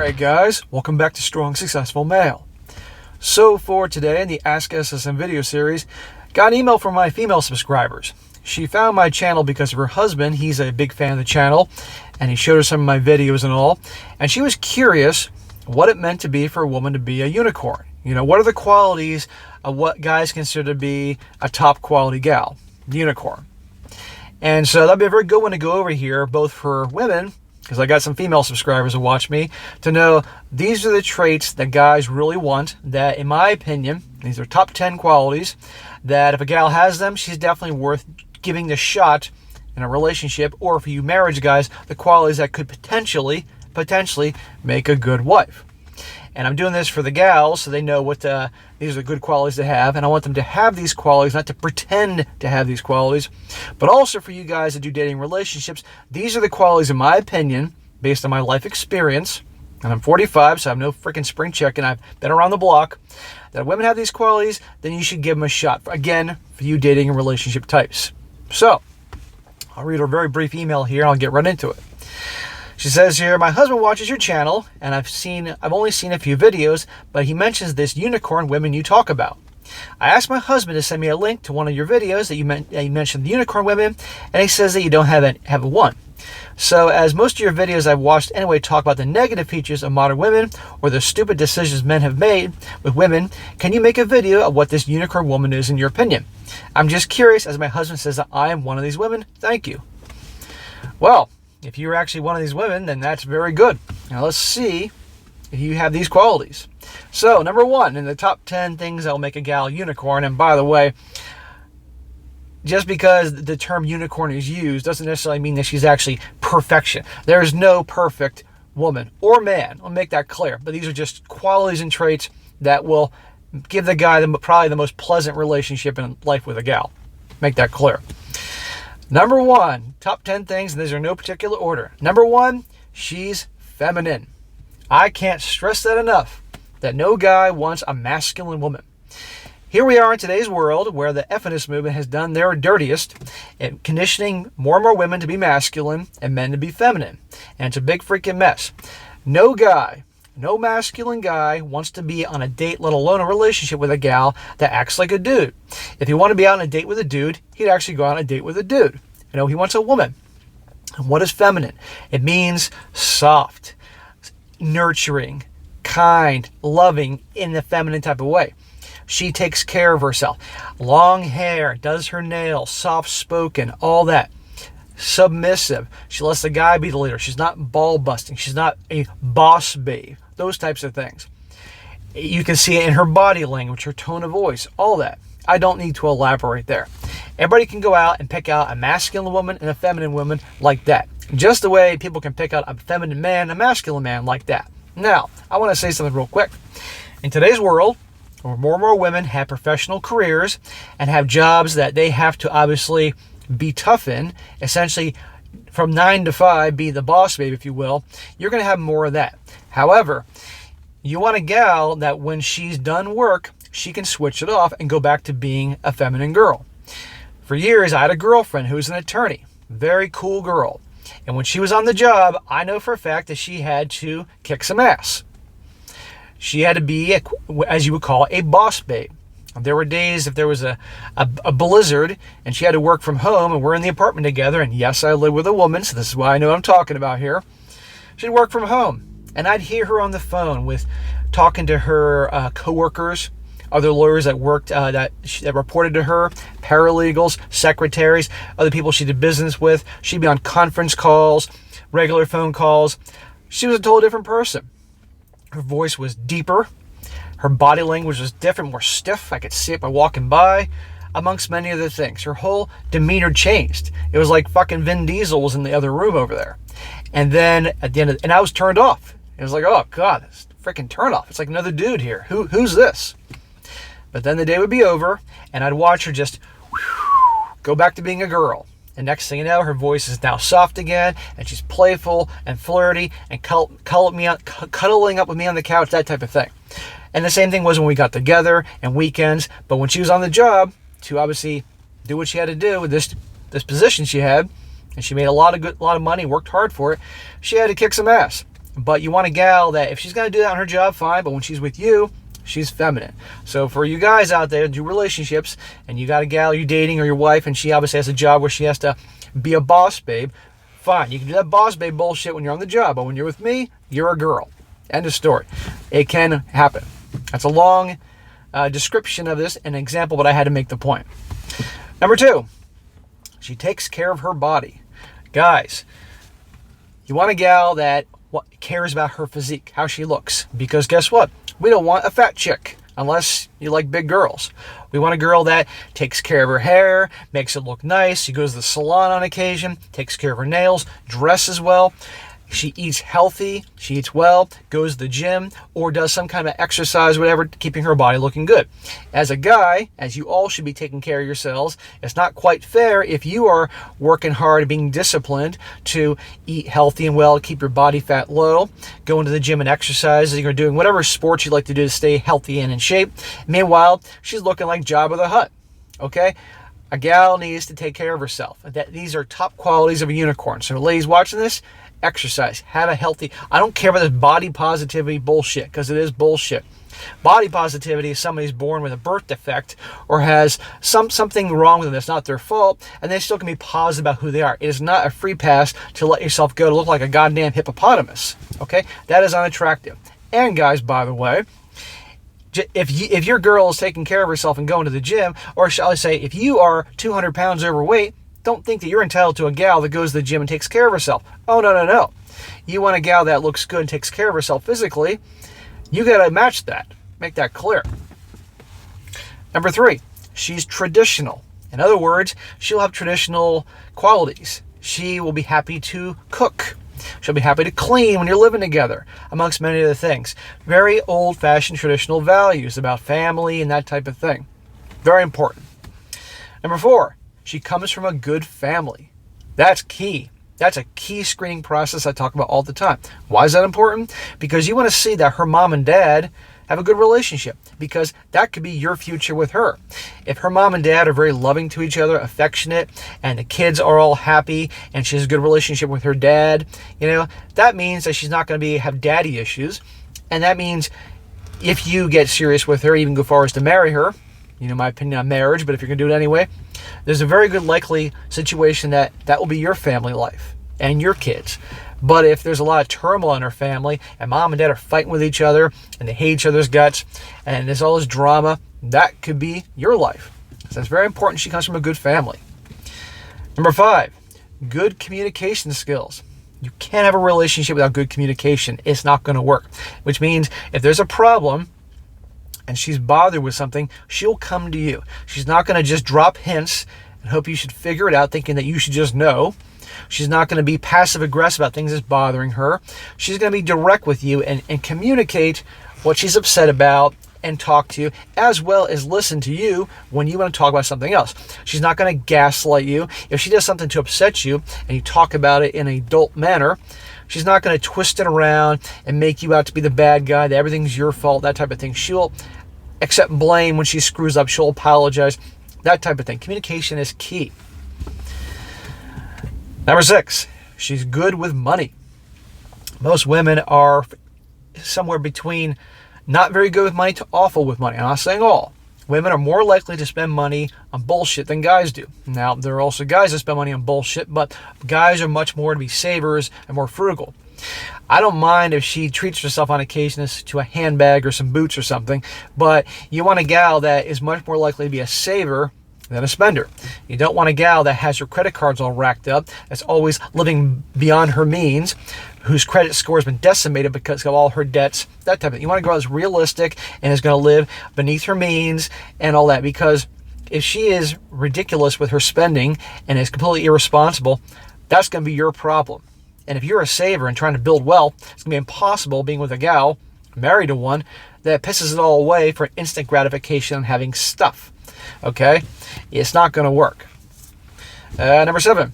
Alright guys, welcome back to Strong Successful Male. So for today in the Ask SSM video series, got an email from my female subscribers. She found my channel because of her husband. He's a big fan of the channel and he showed her some of my videos and all. And she was curious what it meant to be for a woman to be a unicorn. You know, what are the qualities of what guys consider to be a top quality gal, the unicorn. And so that'd be a very good one to go over here, both for women, because I got some female subscribers who watch me, to know these are the traits that guys really want, that in my opinion, these are top 10 qualities, that if a gal has them, she's definitely worth giving the shot in a relationship, or for you marriage guys, the qualities that could potentially make a good wife. And I'm doing this for the gals so they know what these are good qualities to have, and I want them to have these qualities, not to pretend to have these qualities, but also for you guys that do dating relationships. These are the qualities, in my opinion, based on my life experience, and I'm 45, so I'm no freaking spring chicken. I've been around the block. That if women have these qualities, then you should give them a shot. Again, for you dating and relationship types. So, I'll read a very brief email here, and I'll get right into it. She says here, my husband watches your channel, and I've only seen a few videos, but he mentions this unicorn women you talk about. I asked my husband to send me a link to one of your videos that you mentioned the unicorn women, and he says that you don't have one. So, as most of your videos I've watched anyway talk about the negative features of modern women, or the stupid decisions men have made with women, can you make a video of what this unicorn woman is in your opinion? I'm just curious, as my husband says that I am one of these women. Thank you. Well, if you're actually one of these women, then that's very good. Now let's see if you have these qualities. So, number one, in the top 10 things that will make a gal unicorn, and by the way, just because the term unicorn is used doesn't necessarily mean that she's actually perfection. There's no perfect woman or man. I'll make that clear. But these are just qualities and traits that will give the guy probably the most pleasant relationship in life with a gal. Make that clear. Number one, top 10 things, and these are no particular order. Number one, she's feminine. I can't stress that enough, that no guy wants a masculine woman. Here we are in today's world where the feminist movement has done their dirtiest in conditioning more and more women to be masculine and men to be feminine. And it's a big freaking mess. No guy, no masculine guy wants to be on a date, let alone a relationship with a gal that acts like a dude. If he wanted to be out on a date with a dude, he'd actually go on a date with a dude. You know, he wants a woman. And what is feminine? It means soft, nurturing, kind, loving in the feminine type of way. She takes care of herself. Long hair, does her nails, soft-spoken, all that. Submissive. She lets the guy be the leader. She's not ball busting. She's not a boss babe. Those types of things. You can see it in her body language, her tone of voice, all that. I don't need to elaborate there. Everybody can go out and pick out a masculine woman and a feminine woman like that. Just the way people can pick out a feminine man, a masculine man like that. Now, I want to say something real quick. In today's world, where more and more women have professional careers and have jobs that they have to obviously be tough in, essentially from 9 to 5, be the boss babe, if you will, you're going to have more of that. However, you want a gal that when she's done work, she can switch it off and go back to being a feminine girl. For years, I had a girlfriend who was an attorney, very cool girl. And when she was on the job, I know for a fact that she had to kick some ass. She had to be, as you would call, a boss babe. There were days if there was a blizzard and she had to work from home and we're in the apartment together, and yes, I live with a woman, so this is why I know what I'm talking about here. She'd work from home and I'd hear her on the phone talking to her coworkers, other lawyers that worked, that reported to her, paralegals, secretaries, other people she did business with. She'd be on conference calls, regular phone calls. She was a totally different person. Her voice was deeper. Her body language was different, more stiff. I could see it by walking by, amongst many other things. Her whole demeanor changed. It was like fucking Vin Diesel was in the other room over there. And then at the end and I was turned off. It was like, oh God, it's a freaking turn off. It's like another dude here. Who's this? But then the day would be over, and I'd watch her just go back to being a girl. And next thing you know, her voice is now soft again, and she's playful and flirty and cuddling up with me on the couch, that type of thing. And the same thing was when we got together and weekends. But when she was on the job to obviously do what she had to do with this position she had, and she made a lot of money, worked hard for it, she had to kick some ass. But you want a gal that if she's going to do that on her job, fine. But when she's with you, she's feminine. So for you guys out there that do relationships and you got a gal you're dating or your wife and she obviously has a job where she has to be a boss babe, fine. You can do that boss babe bullshit when you're on the job. But when you're with me, you're a girl. End of story. It can happen. That's a long description of this, an example, but I had to make the point. Number 2, she takes care of her body. Guys, you want a gal that cares about her physique, how she looks. Because guess what? We don't want a fat chick unless you like big girls. We want a girl that takes care of her hair, makes it look nice. She goes to the salon on occasion, takes care of her nails, dresses well. She eats healthy, she eats well, goes to the gym, or does some kind of exercise, whatever, keeping her body looking good. As a guy, as you all should be taking care of yourselves, it's not quite fair if you are working hard, being disciplined to eat healthy and well, keep your body fat low, going to the gym and exercise, you're doing whatever sports you like to do to stay healthy and in shape. Meanwhile, she's looking like Jabba the Hutt, okay? A gal needs to take care of herself. These are top qualities of a unicorn. So ladies watching this, exercise, have a healthy, I don't care about this body positivity bullshit, because it is bullshit. Body positivity is somebody's born with a birth defect or has something wrong with them that's not their fault, and they still can be positive about who they are. It is not a free pass to let yourself go to look like a goddamn hippopotamus. Okay? That is unattractive. And guys, by the way, if your girl is taking care of herself and going to the gym, or shall I say, if you are 200 pounds overweight, don't think that you're entitled to a gal that goes to the gym and takes care of herself. Oh, no. You want a gal that looks good and takes care of herself physically, you got to match that. Make that clear. Number 3, she's traditional. In other words, she'll have traditional qualities. She will be happy to cook. She'll be happy to clean when you're living together, amongst many other things. Very old-fashioned traditional values about family and that type of thing. Very important. Number 4, she comes from a good family. That's key. That's a key screening process I talk about all the time. Why is that important? Because you want to see that her mom and dad have a good relationship, because that could be your future with her. If her mom and dad are very loving to each other, affectionate, and the kids are all happy, and she has a good relationship with her dad, that means that she's not going to have daddy issues. And that means if you get serious with her, even go far as to marry her, my opinion on marriage, but if you're going to do it anyway, there's a very good likely situation that will be your family life and your kids. But if there's a lot of turmoil in her family and mom and dad are fighting with each other and they hate each other's guts and there's all this drama, that could be your life. So it's very important she comes from a good family. Number 5, good communication skills. You can't have a relationship without good communication. It's not going to work. Which means if there's a problem and she's bothered with something, she'll come to you. She's not going to just drop hints and hope you should figure it out, thinking that you should just know. She's not going to be passive-aggressive about things that's bothering her. She's going to be direct with you and communicate what she's upset about and talk to you, as well as listen to you when you want to talk about something else. She's not going to gaslight you. If she does something to upset you and you talk about it in an adult manner, she's not going to twist it around and make you out to be the bad guy, that everything's your fault, that type of thing. She'll accept blame when she screws up. She'll apologize, that type of thing. Communication is key. Number 6, she's good with money. Most women are somewhere between not very good with money to awful with money. I'm not saying all. Women are more likely to spend money on bullshit than guys do. Now, there are also guys that spend money on bullshit, but guys are much more to be savers and more frugal. I don't mind if she treats herself on occasion to a handbag or some boots or something, but you want a gal that is much more likely to be a saver than a spender. You don't want a gal that has her credit cards all racked up, that's always living beyond her means, whose credit score has been decimated because of all her debts, that type of thing. You want a girl that's realistic and is going to live beneath her means and all that, because if she is ridiculous with her spending and is completely irresponsible, that's going to be your problem. And if you're a saver and trying to build wealth, it's going to be impossible being with a gal, married to one, that pisses it all away for instant gratification and having stuff. Okay? It's not going to work. Number 7,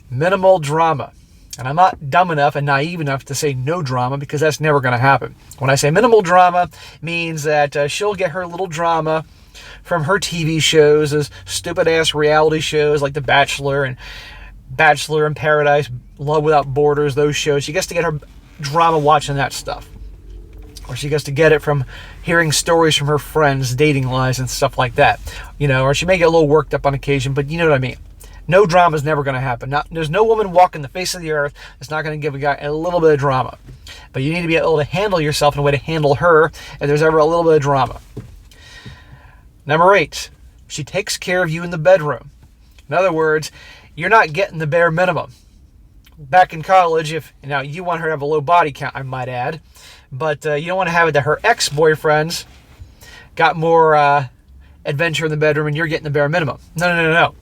minimal drama. And I'm not dumb enough and naive enough to say no drama, because that's never going to happen. When I say minimal drama, means that she'll get her little drama from her TV shows, those stupid-ass reality shows like The Bachelor and Bachelor in Paradise, Love Without Borders, those shows. She gets to get her drama watching that stuff. Or she gets to get it from hearing stories from her friends, dating lies and stuff like that. Or she may get a little worked up on occasion, but you know what I mean. No drama is never going to happen. There's no woman walking the face of the earth that's not going to give a guy a little bit of drama. But you need to be able to handle yourself in a way to handle her if there's ever a little bit of drama. Number 8, she takes care of you in the bedroom. In other words, you're not getting the bare minimum. Back in college, if you want her to have a low body count, I might add, but you don't want to have it that her ex-boyfriends got more adventure in the bedroom and you're getting the bare minimum. No.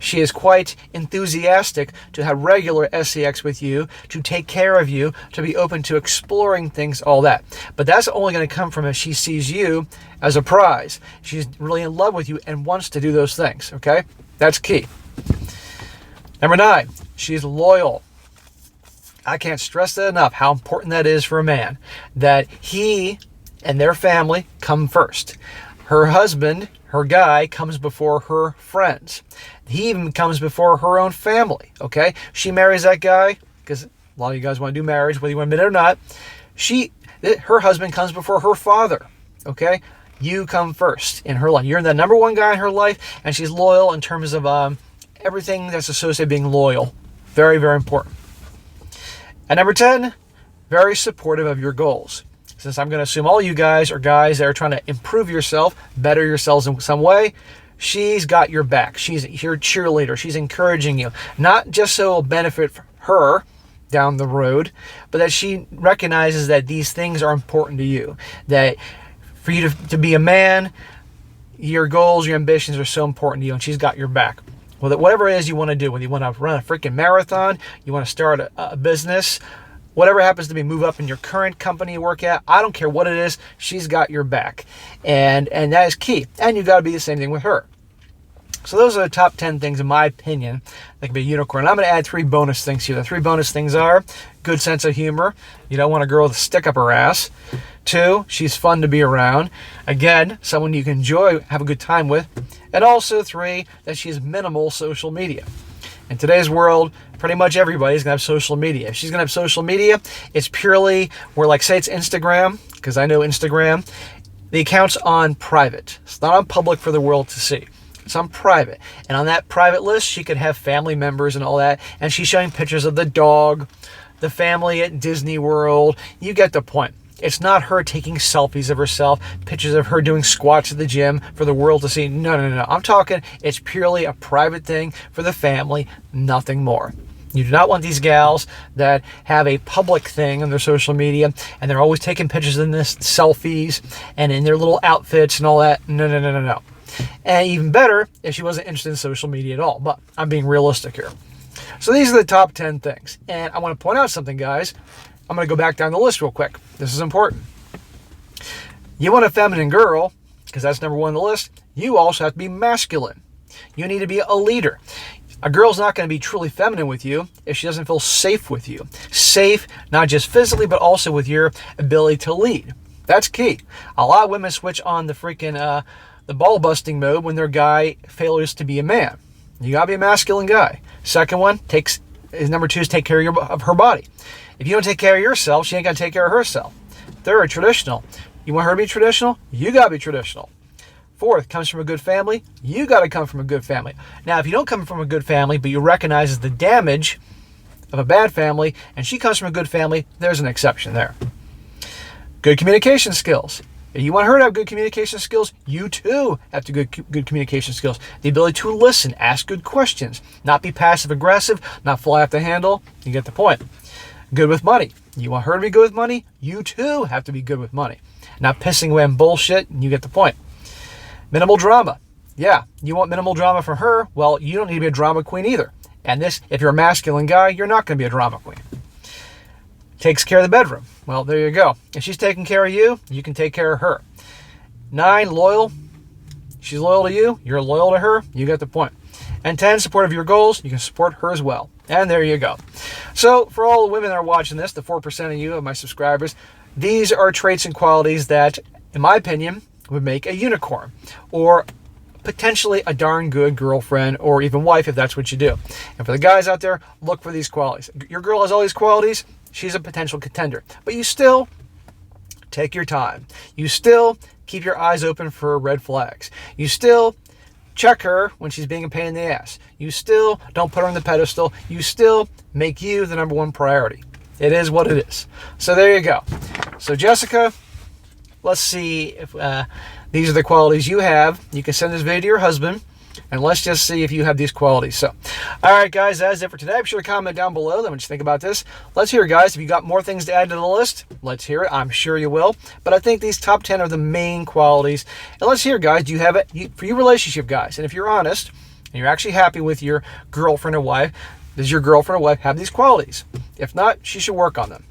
She is quite enthusiastic to have regular sex with you, to take care of you, to be open to exploring things, all that. But that's only going to come from if she sees you as a prize. She's really in love with you and wants to do those things, okay? That's key. Number 9, she's loyal. I can't stress that enough, how important that is for a man, that he and their family come first. Her husband, her guy, comes before her friends. He even comes before her own family, okay? She marries that guy, because a lot of you guys want to do marriage, whether you want to admit it or not. Her husband comes before her father, okay? You come first in her life. You're the number one guy in her life, and she's loyal in terms of everything that's associated with being loyal. Very, very important. And number 10, very supportive of your goals. Since I'm going to assume all you guys are guys that are trying to improve yourself, better yourselves in some way, she's got your back. She's your cheerleader. She's encouraging you. Not just so it'll benefit her down the road, but that she recognizes that these things are important to you. That for you to be a man, your goals, your ambitions are so important to you, and she's got your back. Well, whatever it is you want to do, whether you want to run a freaking marathon, you want to start a business, whatever happens to be, move up in your current company you work at, I don't care what it is, she's got your back. And that is key. And you've got to be the same thing with her. So those are the top 10 things, in my opinion, that can be a unicorn. I'm going to add 3 bonus things here. The 3 bonus things are good sense of humor. You don't want a girl with a stick up her ass. 2, she's fun to be around. Again, someone you can enjoy, have a good time with. And also 3, that she's minimal social media. In today's world, pretty much everybody's going to have social media. If she's going to have social media, it's purely where, like, say it's Instagram, because I know Instagram, the account's on private. It's not on public for the world to see. It's on private. And on that private list, she could have family members and all that. And she's showing pictures of the dog, the family at Disney World. You get the point. It's not her taking selfies of herself, pictures of her doing squats at the gym for the world to see. No. I'm talking, it's purely a private thing for the family, nothing more. You do not want these gals that have a public thing on their social media and they're always taking pictures in this selfies and in their little outfits and all that. No. And even better if she wasn't interested in social media at all. But I'm being realistic here. So these are the top 10 things. And I want to point out something, guys. I'm going to go back down the list real quick. This is important. You want a feminine girl, because that's number 1 on the list, you also have to be masculine. You need to be a leader. A girl's not going to be truly feminine with you if she doesn't feel safe with you. Safe, not just physically, but also with your ability to lead. That's key. A lot of women switch on the freaking the ball-busting mode when their guy fails to be a man. You got to be a masculine guy. Second one, number 2 is take care of her body. If you don't take care of yourself, she ain't going to take care of herself. Third, traditional. You want her to be traditional? You got to be traditional. 4th, comes from a good family. You got to come from a good family. Now, if you don't come from a good family, but you recognize the damage of a bad family, and she comes from a good family, there's an exception there. Good communication skills. If you want her to have good communication skills, you too have to good communication skills. The ability to listen, ask good questions, not be passive-aggressive, not fly off the handle. You get the point. Good with money. You want her to be good with money? You too have to be good with money. Not pissing away on bullshit, you get the point. Minimal drama. Yeah, you want minimal drama from her? Well, you don't need to be a drama queen either. And this, if you're a masculine guy, you're not going to be a drama queen. Takes care of the bedroom. Well, there you go. If she's taking care of you, you can take care of her. 9, loyal. She's loyal to you. You're loyal to her. You get the point. And 10, support of your goals. You can support her as well. And there you go. So for all the women that are watching this, the 4% of you, of my subscribers, these are traits and qualities that, in my opinion, would make a unicorn. Or potentially a darn good girlfriend or even wife if that's what you do. And for the guys out there, look for these qualities. Your girl has all these qualities, she's a potential contender. But you still take your time. You still keep your eyes open for red flags. You still check her when she's being a pain in the ass. You still don't put her on the pedestal. You still make you the number one priority. It is what it is. So there you go. So Jessica, let's see if these are the qualities you have. You can send this video to your husband, and let's just see if you have these qualities. So, all right, guys, that's it for today. Be sure to comment down below. Let me just think about this. Let's hear, guys. If you got more things to add to the list, let's hear it. I'm sure you will. But I think these top 10 are the main qualities. And let's hear, guys. Do you have it for your relationship, guys? And if you're honest and you're actually happy with your girlfriend or wife, does your girlfriend or wife have these qualities? If not, she should work on them.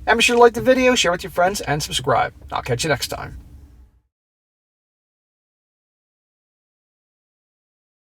And be sure to like the video, share with your friends, and subscribe. I'll catch you next time.